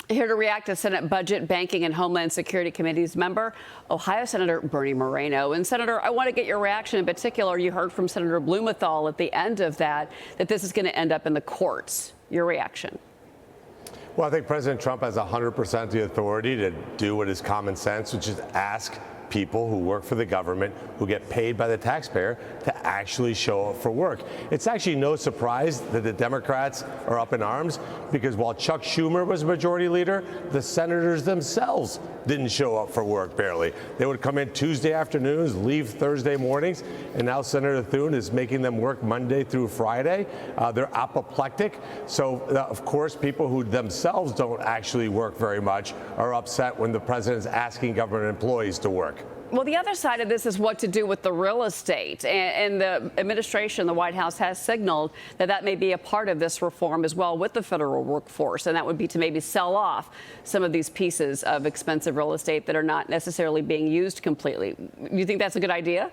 Here to react to Senate Budget, Banking, and Homeland Security Committee's member, Ohio Senator Moreno. And Senator, I want to get your reaction. In particular, you heard from Senator Blumenthal at the end of that this is going to end up in the courts. Your reaction? Well, I think President Trump has 100% the authority to do what is common sense, which is ask people who work for the government, who get paid by the taxpayer, to actually show up for work. It's actually no surprise that the Democrats are up in arms, because while Chuck Schumer was majority leader, the senators themselves didn't show up for work, barely. They would come in Tuesday afternoons, leave Thursday mornings, and now Senator Thune is making them work Monday through Friday. They're apoplectic. So, of course, people who themselves don't actually work very much are upset when the president's asking government employees to work. Well, the other side of this is what to do with the real estate. And the administration, the White House, has signaled that may be a part of this reform as well with the federal workforce. And that would be to maybe sell off some of these pieces of expensive real estate that are not necessarily being used completely. You think that's a good idea?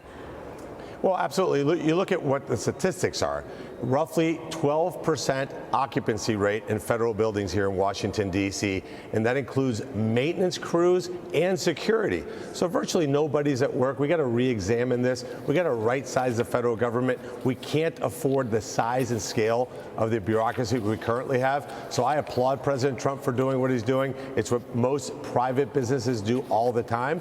Well, absolutely. You look at what the statistics are. Roughly 12% occupancy rate in federal buildings here in Washington, D.C., and that includes maintenance crews and security. So virtually nobody's at work. We got to re-examine this. We got to right-size the federal government. We can't afford the size and scale of the bureaucracy we currently have. So I applaud President Trump for doing what he's doing. It's what most private businesses do all the time.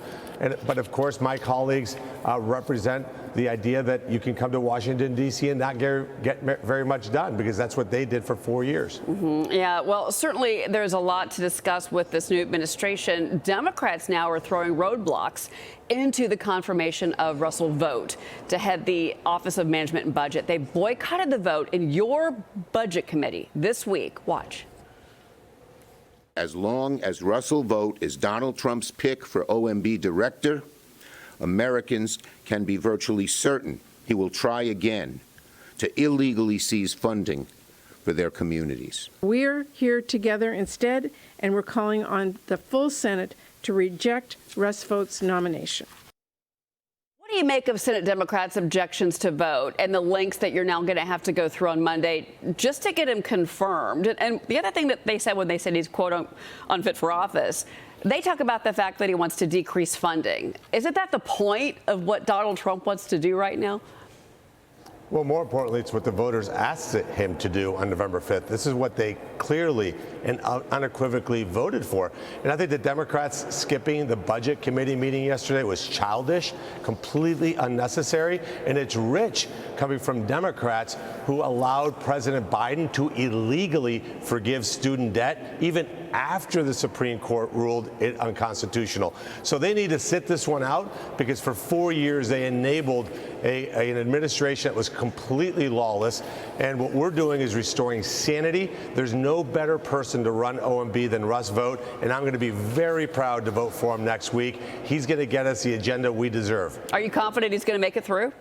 But of course, my colleagues represent the idea that you can come to Washington, D.C. and not get very much done, because that's what they did for 4 years. Yeah, well, certainly there's a lot to discuss with this new administration. Democrats now are throwing roadblocks into the confirmation of Russell Vought to head the Office of Management and Budget. They boycotted the vote in your budget committee this week. Watch. As long as Russell Vought is Donald Trump's pick for OMB director, Americans can be virtually certain he will try again to illegally seize funding for their communities. We're here together instead, and we're calling on the full Senate to reject Russ Vought's nomination. What do you make of Senate Democrats' objections to Vought and the links that you're now going to have to go through on Monday just to get him confirmed? And the other thing that they said when they said he's, quote, unfit for office, they talk about the fact that he wants to decrease funding. Isn't that the point of what Donald Trump wants to do right now? Well, more importantly, it's what the voters asked him to do on November 5th. This is what they clearly and unequivocally voted for. And I think the Democrats skipping the Budget Committee meeting yesterday was childish, completely unnecessary, and it's rich coming from Democrats who allowed President Biden to illegally forgive student debt even after the Supreme Court ruled it unconstitutional. So they need to sit this one out, because for 4 years they enabled an administration that was completely lawless. And what we're doing is restoring sanity. There's no better person to run OMB than Russ Vought, and I'm going to be very proud to vote for him next week. He's going to get us the agenda we deserve. Are you confident he's going to make it through?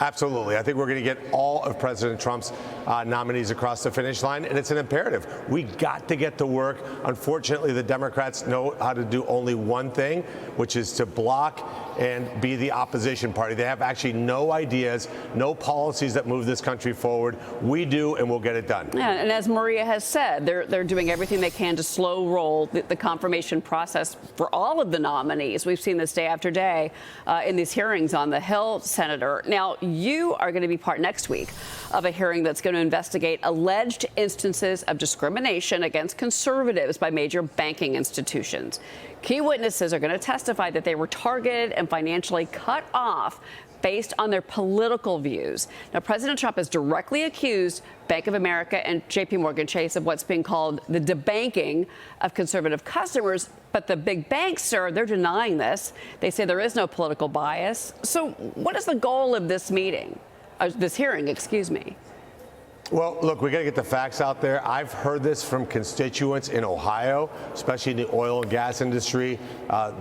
Absolutely. I think we're going to get all of President Trump's nominees across the finish line, and it's an imperative. We got to get to work. Unfortunately, the Democrats know how to do only one thing, which is to block and be the opposition party. They have actually no ideas, no policies that move this country forward. We do, and we'll get it done. Yeah, and as Maria has said, they're doing everything they can to slow roll the confirmation process for all of the nominees. We've seen this day after day in these hearings on the Hill, Senator. Now, you are going to be part next week of a hearing that's going to investigate alleged instances of discrimination against conservatives by major banking institutions. Key witnesses are going to testify that they were targeted and financially cut off based on their political views. Now, President Trump has directly accused Bank of America and JP Chase of what's being called the debanking of conservative customers. But the big banks, sir, they're denying this. They say there is no political bias. So what is the goal of this meeting, this hearing, excuse me? Well, look, we got to get the facts out there. I've heard this from constituents in Ohio, especially in the oil and gas industry,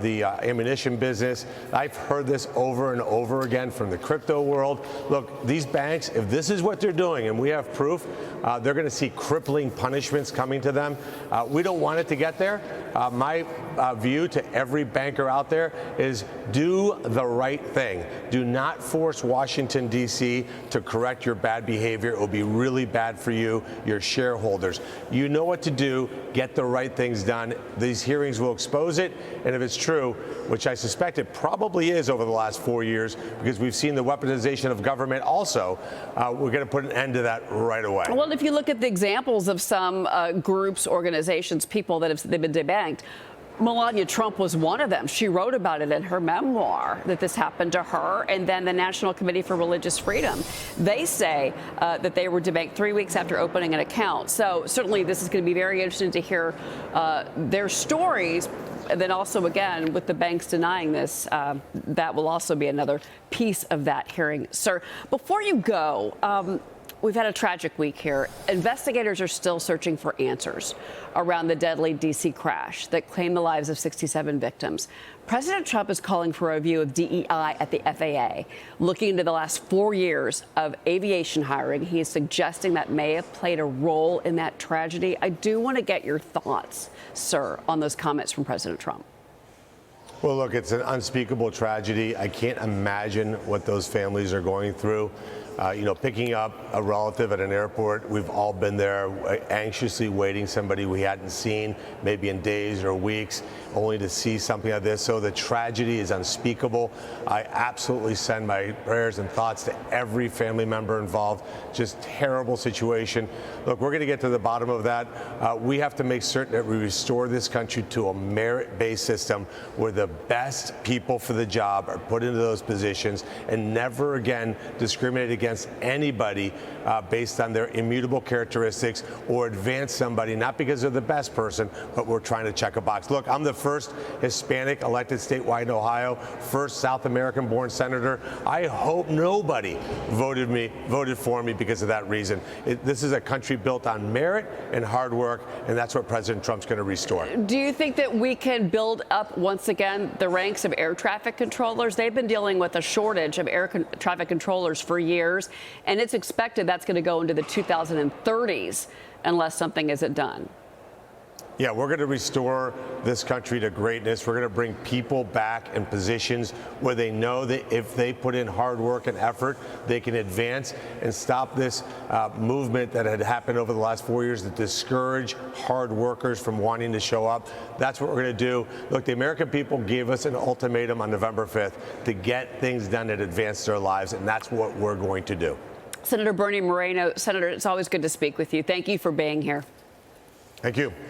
the ammunition business. I've heard this over and over again from the crypto world. Look, these banks, if this is what they're doing, and we have proof, they're going to see crippling punishments coming to them. We don't want it to get there. My view to every banker out there is do the right thing. Do not force Washington, D.C. to correct your bad behavior. It will be really really bad for you, your shareholders. You know what to do. Get the right things done. These hearings will expose it. And if it's true, which I suspect it probably is over the last 4 years, because we've seen the weaponization of government also, we're going to put an end to that right away. Well, if you look at the examples of some groups, organizations, people that have been debanked, Melania Trump was one of them. She wrote about it in her memoir that this happened to her. And then the National Committee for Religious Freedom, they say that they were debanked 3 weeks after opening an account. So certainly this is going to be very interesting to hear their stories. And then also, again, with the banks denying this, that will also be another piece of that hearing. Sir, before you go, we've had a tragic week here. Investigators are still searching for answers around the deadly D.C. crash that claimed the lives of 67 victims. President Trump is calling for a review of DEI at the FAA, looking into the last 4 years of aviation hiring. He is suggesting that may have played a role in that tragedy. I do want to get your thoughts, sir, on those comments from President Trump. Well, look, it's an unspeakable tragedy. I can't imagine what those families are going through. Picking up a relative at an airport, we've all been there, anxiously waiting somebody we hadn't seen, maybe in days or weeks, only to see something like this. So the tragedy is unspeakable. I absolutely send my prayers and thoughts to every family member involved. Just terrible situation. Look, we're going to get to the bottom of that. We have to make certain that we restore this country to a merit-based system where the best people for the job are put into those positions and never again discriminate against anybody based on their immutable characteristics or advance somebody, not because they're the best person, but we're trying to check a box. Look, I'm the first Hispanic elected statewide in Ohio, first South American-born senator. I hope nobody voted for me because of that reason. This is a country built on merit and hard work, and that's what President Trump's going to restore. Do you think that we can build up once again the ranks of air traffic controllers? They've been dealing with a shortage of air traffic controllers for years, and it's expected that's going to go into the 2030s unless something isn't done. Yeah, we're going to restore this country to greatness. We're going to bring people back in positions where they know that if they put in hard work and effort, they can advance and stop this movement that had happened over the last 4 years that discourage hard workers from wanting to show up. That's what we're going to do. Look, the American people gave us an ultimatum on November 5th to get things done that advance their lives, and that's what we're going to do. Senator Bernie Moreno, Senator, it's always good to speak with you. Thank you for being here. Thank you.